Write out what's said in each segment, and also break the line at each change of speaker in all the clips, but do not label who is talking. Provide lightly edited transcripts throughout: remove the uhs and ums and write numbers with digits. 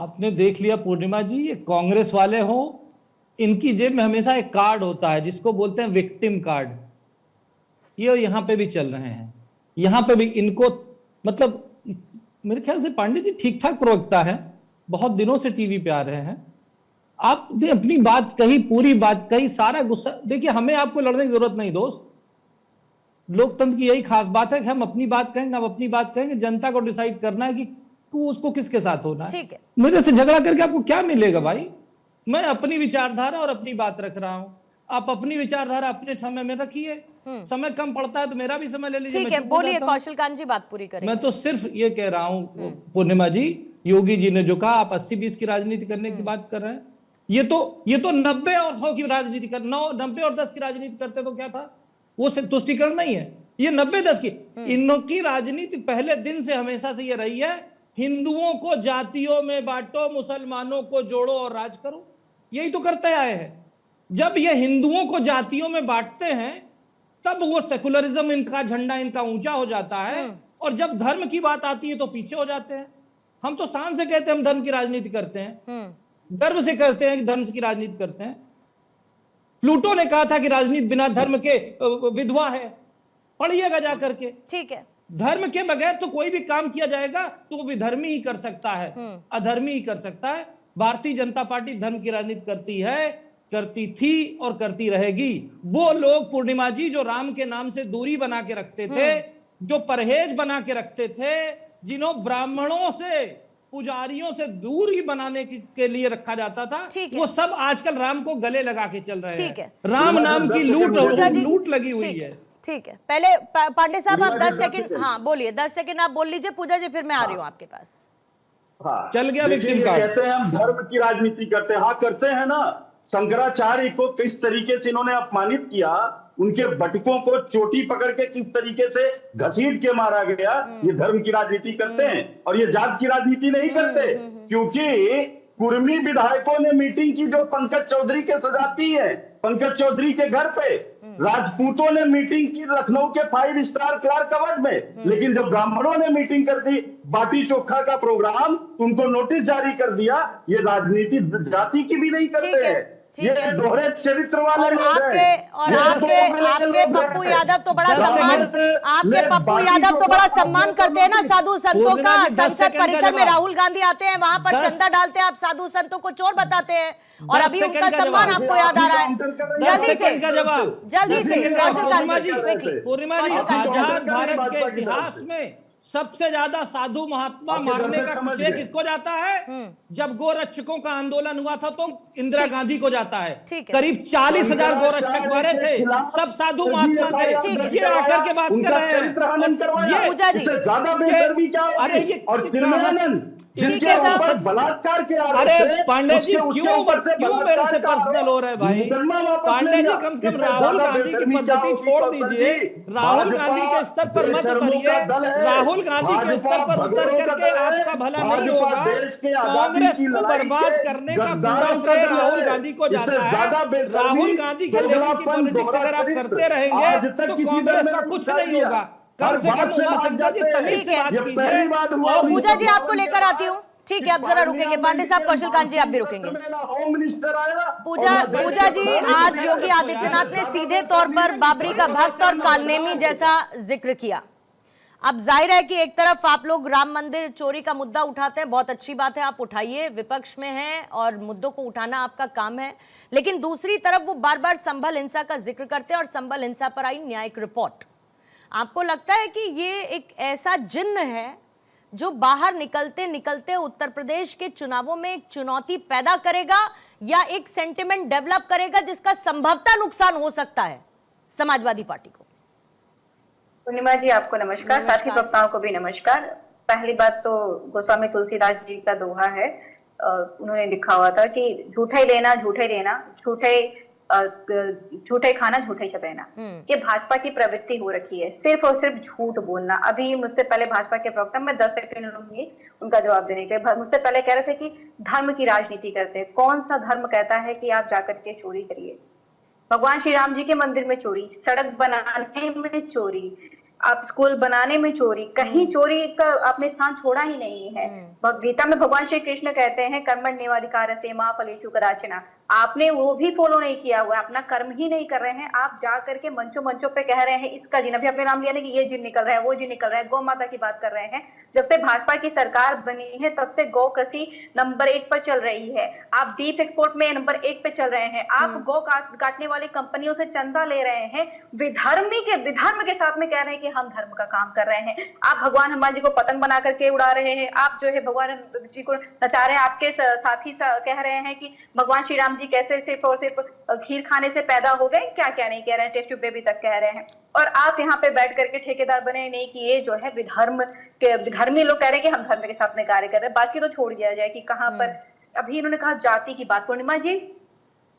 आपने देख लिया पूर्णिमा जी, ये कांग्रेस वाले हो, इनकी जेब में हमेशा एक कार्ड होता है जिसको बोलते हैं विक्टिम कार्ड। ये यहाँ पे भी चल रहे हैं, यहाँ पे भी इनको मतलब मेरे ख्याल से पांडे जी ठीक ठाक प्रवक्ता है, बहुत दिनों से टीवी पे आ रहे हैं। आपने अपनी बात कही, पूरी बात कही, सारा गुस्सा देखिए, हमें आपको लड़ने की जरूरत नहीं दोस्त। लोकतंत्र की यही खास बात है कि हम अपनी बात कहेंगे, हम अपनी बात कहेंगे, जनता को डिसाइड करना है कि उसको किसके साथ होना है।
ठीक है,
मेरे से झगड़ा करके आपको क्या मिलेगा भाई? मैं अपनी विचारधारा और अपनी बात रख रहा हूं, आप अपनी विचारधारा अपने समय में रखिए। समय कम पड़ता है तो मेरा भी समय ले लीजिए।
ठीक है, बोलिए कौशल कांत जी, बात पूरी करें।
मैं तो सिर्फ ये कह रहा हूं पूर्णिमा जी, योगी जी ने जो कहा, आप 80-20 की राजनीति करने की बात कर रहे हैं, ये तो 90 और 100 की राजनीति कर, 90 और 10 की राजनीति करते तो क्या था? वो तुष्टिकरण नहीं है, ये 90-10 की। इनकी राजनीति पहले दिन से हमेशा से ये रही है, हिंदुओं को जातियों में बांटो, मुसलमानों को जोड़ो और राज करो। यही तो करते आए हैं। जब ये हिंदुओं को जातियों में बांटते हैं तब वो सेकुलरिज्म, इनका झंडा इनका ऊंचा हो जाता है, और जब धर्म की बात आती है तो पीछे हो जाते हैं। हम तो शान से कहते हैं हम धर्म की राजनीति करते हैं, गर्व से करते हैं कि धर्म की राजनीति करते हैं। प्लूटो ने कहा था कि राजनीति बिना धर्म के विधवा है, पढ़िएगा जा करके।
ठीक है,
धर्म के बगैर तो कोई भी काम किया जाएगा तो वो विधर्मी ही कर सकता है, अधर्मी ही कर सकता है। भारतीय जनता पार्टी धर्म की राजनीति करती है, करती थी और करती रहेगी। वो लोग पूर्णिमा जी जो राम के नाम से दूरी बना के रखते थे, जो परहेज बना के रखते थे, जिन्हों ब्राह्मणों से, पुजारियों से दूरी बनाने के लिए रखा जाता था, वो सब आजकल राम को गले लगा के चल रहे हैं। राम नाम की लूट लगी हुई है।
ठीक है, पहले पांडे साहब आप 10 सेकंड, हाँ बोलिए, 10 सेकंड आप बोल लीजिए। पूजा जी फिर मैं आ रही हूँ आपके पास।
हाँ,
चल गया विक्टिम कार्ड।
कहते हैं हम धर्म की राजनीति करते हैं, हाँ करते हैं ना। शंकराचार्य को किस तरीके से इन्होंने अपमानित किया, उनके बटुकों को चोटी पकड़ के किस तरीके से घसीट के मारा गया, ये धर्म की राजनीति करते हैं और ये जात की राजनीति नहीं करते। क्योंकि कुर्मी विधायकों ने मीटिंग की जो पंकज चौधरी के सजाती है, पंकज चौधरी के घर पे, राजपूतों ने मीटिंग की लखनऊ के 5 स्टार क्लार्क अवार्ड में, लेकिन जब ब्राह्मणों ने मीटिंग कर दी, बाटी चोखा का प्रोग्राम, उनको नोटिस जारी कर दिया। ये राजनीति जाति की भी नहीं करते हैं, ये दोहरे चरित्र वाले लोग हैं।
और आपके पप्पू यादव तो बड़ा सम्मान, आपके पप्पू यादव तो बड़ा सम्मान करते हैं ना साधु संतों का। संसद परिसर में राहुल गांधी आते हैं, वहां पर चंदा डालते हैं, आप साधु संतों को चोर बताते हैं, और अभी उनका सम्मान आपको याद आ रहा है। जल्दी से
पूर्णिमा जी, आजाद भारत के इतिहास में सबसे ज्यादा साधु महात्मा मारने का श्रेय किसको जाता है? जब गोरक्षकों का आंदोलन हुआ था तो इंदिरा गांधी को जाता है। करीब 40,000 गोरक्षक मारे थे, सब साधु महात्मा थे। ये आकर के बात कर रहे हैं, अरे ये
जिनके ऊपर बलात्कार के आरोप,
अरे पांडे जी क्यों मेरे से पर्सनल हो रहे हैं भाई? पांडे जी कम से कम राहुल गांधी की पद्धति छोड़ दीजिए, राहुल गांधी के स्तर पर मत उतरिए। राहुल गांधी के स्तर पर उतर करके आपका भला नहीं होगा। कांग्रेस को बर्बाद करने का पूरा श्रेय राहुल गांधी को जाता है। राहुल गांधी के लेवल की पॉलिटिक्स अगर आप करते रहेंगे तो कांग्रेस का कुछ नहीं होगा। कम से कम उमा जी तमीज से बात कीजिए।
और पूजा जी आपको लेकर आती हूँ, ठीक है, अब जरा रुकेंगे। पांडे साहब, कौशल कांत जी आप भी रुकेंगे। पूजा जी, आज योगी आदित्यनाथ ने सीधे तौर पर बाबरी का भक्त और कालनेमी जैसा जिक्र किया। अब जाहिर है कि एक तरफ आप लोग राम मंदिर चोरी का मुद्दा उठाते हैं, बहुत अच्छी बात है, आप उठाइए, विपक्ष में हैं और मुद्दों को उठाना आपका काम है। लेकिन दूसरी तरफ वो बार बार संभल हिंसा का जिक्र करते हैं और संभल हिंसा पर आई न्यायिक रिपोर्ट। आपको लगता है कि ये एक ऐसा जिन्न है जो बाहर निकलते निकलते उत्तर प्रदेश के चुनावों में एक चुनौती पैदा करेगा, या एक सेंटिमेंट डेवलप करेगा जिसका संभवतः नुकसान हो सकता है समाजवादी पार्टी को?
पूर्णिमा जी आपको नमस्कार, साथी वक्ताओं को भी नमस्कार। पहली बात तो गोस्वामी तुलसीदास जी का दोहा है, उन्होंने लिखा हुआ था कि झूठे लेना, झूठे खाना, झूठे छपेना। ये भाजपा की प्रवृत्ति हो रखी है, सिर्फ और सिर्फ झूठ बोलना। अभी मुझसे पहले भाजपा के प्रवक्ता, मैं 10 सेकंड लूंगी उनका जवाब देने के लिए, मुझसे पहले कह रहे थे कि धर्म की राजनीति करते हैं। कौन सा धर्म कहता है कि आप जाकर के चोरी करिए? भगवान श्री राम जी के मंदिर में चोरी, सड़क बनाने में चोरी, आप स्कूल बनाने में चोरी, कहीं चोरी का आपने स्थान छोड़ा ही नहीं है। गीता में भगवान श्री कृष्ण कहते हैं कर्मण्येवाधिकारस्ते मा फलेषु कदाचन, आपने वो भी फॉलो नहीं किया हुआ, अपना कर्म ही नहीं कर रहे हैं। आप जा करके मंचों पे कह रहे हैं इसका जिन, अभी अपने नाम लिया नहीं कि ये जिन निकल रहा है, वो जिन निकल रहा है, गौ माता की बात कर रहे हैं। जब से भाजपा की सरकार बनी है तब से गौ कसी नंबर 1 पर चल रही है। आप बीफ एक्सपोर्ट में नंबर 1 पे चल रहे हैं। आप गौ काटने वाली कंपनियों से चंदा ले रहे हैं, विधर्म के साथ में कह रहे हैं कि हम धर्म का काम कर रहे हैं। आप भगवान हनुमान जी को पतंग बना करके उड़ा रहे हैं। आप जो है भगवान जी को नचा रहे हैं। आपके साथी कह रहे हैं कि भगवान श्री राम जी कैसे सिर्फ और सिर्फ खीर खाने से पैदा हो गए, क्या क्या नहीं कह रहे हैं, टेस्ट ट्यूब बेबी तक कह रहे हैं। और आप यहाँ पे बैठ करके ठेकेदार बने नहीं कि ये जो है विधर्मी लोग कह रहे हैं कि हम धर्म के साथ में कार्य कर रहे हैं। बाकी तो छोड़ दिया जाए कि कहाँ पर, अभी इन्होंने कहा जाति की बात। पूर्णिमा जी,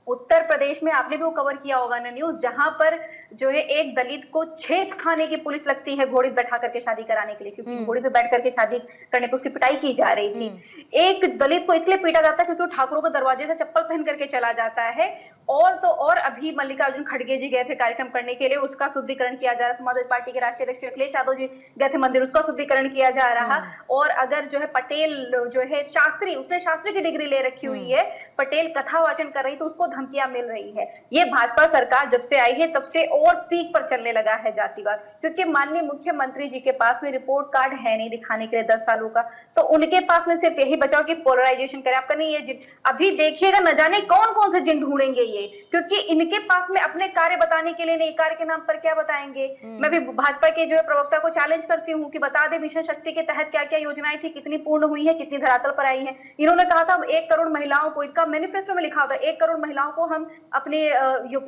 उत्तर प्रदेश में आपने भी वो कवर किया होगा ना न्यूज, जहां पर जो है एक दलित को छेद खाने की पुलिस लगती है घोड़ी बैठा करके शादी कराने के लिए, क्योंकि घोड़ी पे बैठ करके शादी करने पर उसकी पिटाई की जा रही थी। एक दलित को इसलिए पीटा जाता है क्योंकि वो ठाकुरों के दरवाजे से चप्पल पहन करके चला जाता है। और तो और अभी मल्लिकार्जुन खड़गे जी गए थे कार्यक्रम करने के लिए, उसका शुद्धिकरण किया जा रहा है। समाजवादी पार्टी के राष्ट्रीय अध्यक्ष अखिलेश यादव जी गए थे मंदिर, उसका शुद्धिकरण किया जा रहा। और अगर जो है पटेल जो है शास्त्री, उसने शास्त्री की डिग्री ले रखी हुई है, पटेल कथा वाचन कर रही तो उसको धमकियां मिल रही है। ये भाजपा सरकार जब से आई है तब से और पीक पर चलने लगा है जातिवाद, क्योंकि माननीय मुख्यमंत्री जी के पास में रिपोर्ट कार्ड है नहीं दिखाने के लिए 10 सालों का, तो उनके पास में सिर्फ यही बचाओ कि पोलराइजेशन करे। आपका नहीं, ये जिन अभी देखिएगा न जाने कौन कौन से जिन ढूंढेंगे ये, क्योंकि इनके पास में अपने कार्य बताने के लिए नहीं, कार्य के नाम पर क्या बताएंगे। मैं भी भाजपा के जो है प्रवक्ता को चैलेंज करती हूँ कि बता दे मिशन शक्ति के तहत क्या क्या योजनाएं थी, कितनी पूर्ण हुई है, कितनी धरातल पर आई है। इन्होंने कहा था 1 करोड़ महिलाओं को, इनका मैनिफेस्टो में लिखा होता है 1 करोड़ महिलाओं को हम अपने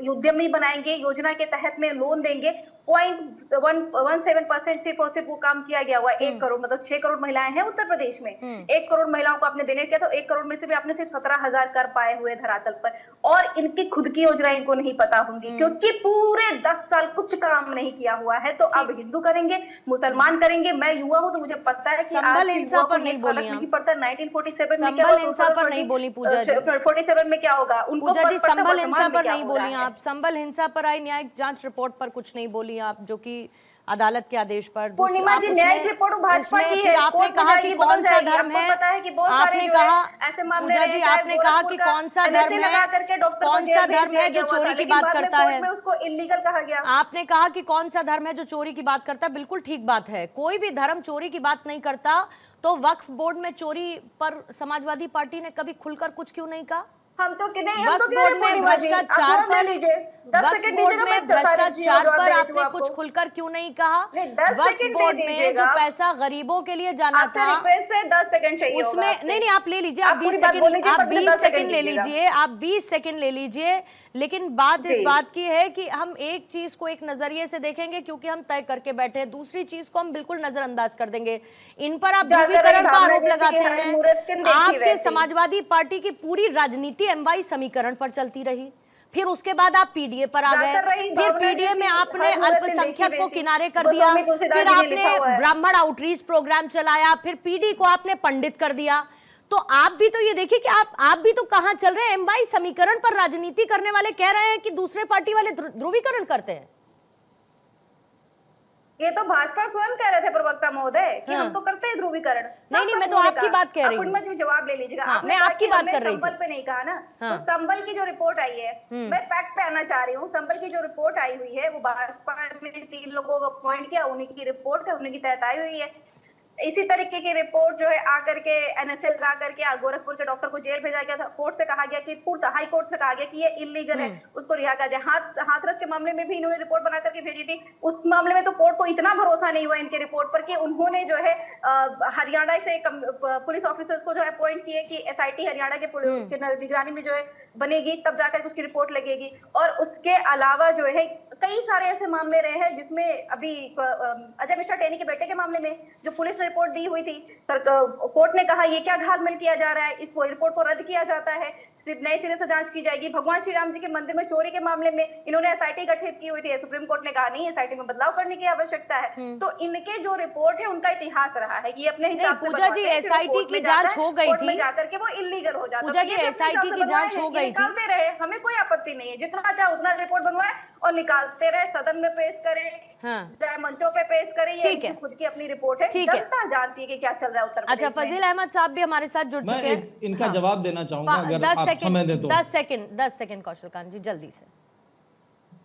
उद्यमी बनाएंगे, योजना के तहत में लोन देंगे। 0.17% सिर्फ और सिर्फ वो काम किया गया हुआ है। 1 करोड़ मतलब 6 करोड़ महिलाएं हैं उत्तर प्रदेश में, 1 करोड़ महिलाओं को आपने देने के, तो 1 करोड़ में से भी आपने सिर्फ 17,000 कर पाए हुए धरातल पर। और इनकी खुद की योजना इनको नहीं पता होंगी, क्योंकि पूरे 10 साल कुछ काम नहीं किया हुआ है। तो अब हिंदू करेंगे, मुसलमान करेंगे। मैं युवा हूँ तो मुझे पता है कि
संबल हिंसा पर नहीं बोली,
नहीं पड़ता 1947 में
संबल हिंसा पर नहीं बोली पूजा जी,
47 में क्या होगा उनको
पूजा जी, संबल हिंसा पर नहीं बोली आप। संबल हिंसा पर आई न्यायिक जांच रिपोर्ट पर कुछ नहीं बोली आप, जो कि अदालत के आदेश पर।
पूर्णिमा जी, न्यायिक रिपोर्ट भाजपा की है।
आपने कहा कि कौन सा धर्म है, आपने कहा
ऐसे मामले,
पूजा जी आपने कहा कि कौन सा धर्म है जो चोरी की बात करता है,
उसको इल्लीगल कहा गया।
आपने कहा कि कौन सा धर्म है जो चोरी की बात करता है, बिल्कुल ठीक बात है। कोई भी धर्म चोरी की बात नहीं करता, तो वक्फ बोर्ड में चोरी पर समाजवादी पार्टी ने कभी खुलकर कुछ क्यों नहीं कहा?
हम तो
वक्फ बोर्ड में भ्रष्टाचार पर आपने कुछ खुलकर क्यों नहीं कहा? वक्फ बोर्ड में जो पैसा गरीबों के लिए जाना था,
10 सेकंड चाहिए
उसमें नहीं आप ले लीजिए, आप 20 सेकंड ले लीजिए, आप 20 सेकंड ले लीजिए। लेकिन बात इस बात की है कि हम एक चीज को एक नजरिए से देखेंगे क्योंकि हम तय करके बैठे हैं, दूसरी चीज को हम बिल्कुल नजरअंदाज कर देंगे। इन पर आप ध्रुवीकरण का आरोप लगाते हैं। आपके समाजवादी पार्टी की पूरी राजनीति एमवाई समीकरण पर चलती रही, फिर उसके बाद आप पीडीए पर आ गए, फिर पीडीए में आपने अल्पसंख्यक को किनारे कर दिया, फिर आपने ब्राह्मण आउटरीच प्रोग्राम चलाया, फिर पीडी को आपने पंडित कर दिया। तो आप भी तो ये देखिए कि आप भी तो कहां चल रहे हैं। एमवाई समीकरण पर राजनीति करने वाले कह रहे हैं कि दूसरे पार्टी वाले ध्रुवीकरण करते हैं।
ये तो भाजपा स्वयं कह रहे थे प्रवक्ता महोदय कि हम तो करते हैं ध्रुवीकरण।
नहीं, मैं तो आपकी बात कह रही हूँ।
पूर्णिमा जी जवाब ले लीजिएगा।
मैं आपकी बात कर रही हूँ।
संबल पे नहीं कहा ना, तो संबल की जो रिपोर्ट आई है, मैं फैक्ट पे आना चाह रही हूँ। संबल की जो रिपोर्ट आई हुई है वो भाजपा ने 3 लोगों को अपॉइंट किया, उन्हीं की रिपोर्ट है, उन्हीं की तहत आई हुई है। इसी तरीके की रिपोर्ट जो है आकर के एनएसएल ला करके गोरखपुर के डॉक्टर को जेल भेजा गया था। कोर्ट से कहा गया कि हाई कोर्ट से कहा गया कि ये इलीगल है, उसको रिहा किया जाए। हाथरस के मामले में भी इन्होंने रिपोर्ट बना करके भेजी थी। उस मामले में तो कोर्ट को इतना भरोसा नहीं हुआ इनके रिपोर्ट पर कि उन्होंने जो है हरियाणा से पुलिस ऑफिसर्स को जो है अपॉइंट किए कि एसआईटी हरियाणा के निगरानी में जो है बनेगी, तब जाकर उसकी रिपोर्ट लगेगी। और उसके अलावा जो है कई सारे ऐसे मामले रहे हैं जिसमें अभी अजय मिश्रा टेनी के बेटे के मामले में जो पुलिस रिपोर्ट दी हुई थी, कोर्ट ने कहा ये क्या घालमेल किया जा रहा है, इस रिपोर्ट को रद्द किया जाता है, नए सिरे से जांच की जाएगी। भगवान श्री राम जी के मंदिर में चोरी के मामले में इन्होंने एसआईटी गठित की हुई थी, सुप्रीम कोर्ट ने कहा नहीं, एसआईटी में बदलाव करने की आवश्यकता है। तो इनके जो रिपोर्ट है उनका इतिहास रहा है कि ये अपने हिसाब से
पूजा जी एसआईटी की जांच हो गई थी,
जाकर के वो इलीगल हो जाता है।
पूजा जी एसआईटी की जांच हो गई थी,
हमें कोई आपत्ति नहीं है, जितना चाहे उतना रिपोर्ट बनवाए और निकाल डालते रहे, सदन में पेश करें,
हाँ।
चाहे मंचों पे पेश करें, ये
ठीक है।
खुद की अपनी रिपोर्ट है,
ठीक है।
जनता जानती है कि क्या चल रहा है उत्तर प्रदेश
अच्छा,
में।
फजील अहमद साहब भी हमारे साथ जुड़
मैं
चुके हैं।
इनका
हाँ।
जवाब देना चाहूंगा अगर आप समय दें तो।
10 सेकंड कौशल कांत जी, जल्दी से।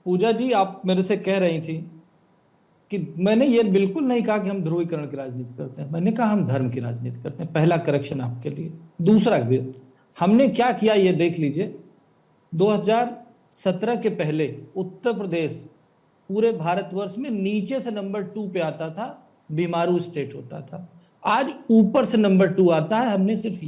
पूजा जी, आप मेरे से कह रही थी कि मैंने ये बिल्कुल नहीं कहा कि हम ध्रुवीकरण की राजनीति करते हैं, मैंने कहा हम धर्म की राजनीति करते हैं। पहला करेक्शन आपके लिए। दूसरा, हमने क्या किया ये देख लीजिए। 2017 के पहले उत्तर प्रदेश पूरे भारतवर्ष में नीचे से नंबर 2 पे आता था, बीमारू स्टेट होता था। आज ऊपर से नंबर 2 आता है। हमने सिर्फ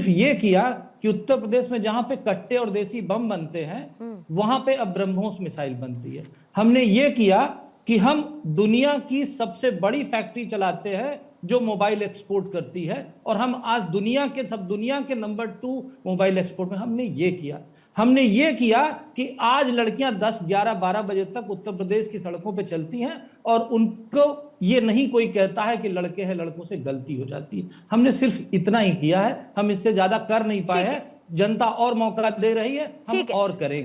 ये किया कि उत्तर प्रदेश में जहां पे कट्टे और देसी बम बनते हैं वहां पे अब ब्रह्मोस मिसाइल बनती है। हमने ये किया कि हम दुनिया की सबसे बड़ी फैक्ट्री चलाते हैं जो मोबाइल एक्सपोर्ट करती है, और हम आज दुनिया के नंबर 2 मोबाइल एक्सपोर्ट में। हमने ये किया कि आज लड़कियां 10, 11, 12 बजे तक उत्तर प्रदेश की सड़कों पे चलती हैं और उनको ये नहीं कोई कहता है कि लड़के हैं, लड़कों से गलती हो जाती है। हमने सिर्फ इतना ही किया है, हम इससे ज्यादा कर नहीं पाए हैं। जनता और मौका दे रही है, हम और करेंगे।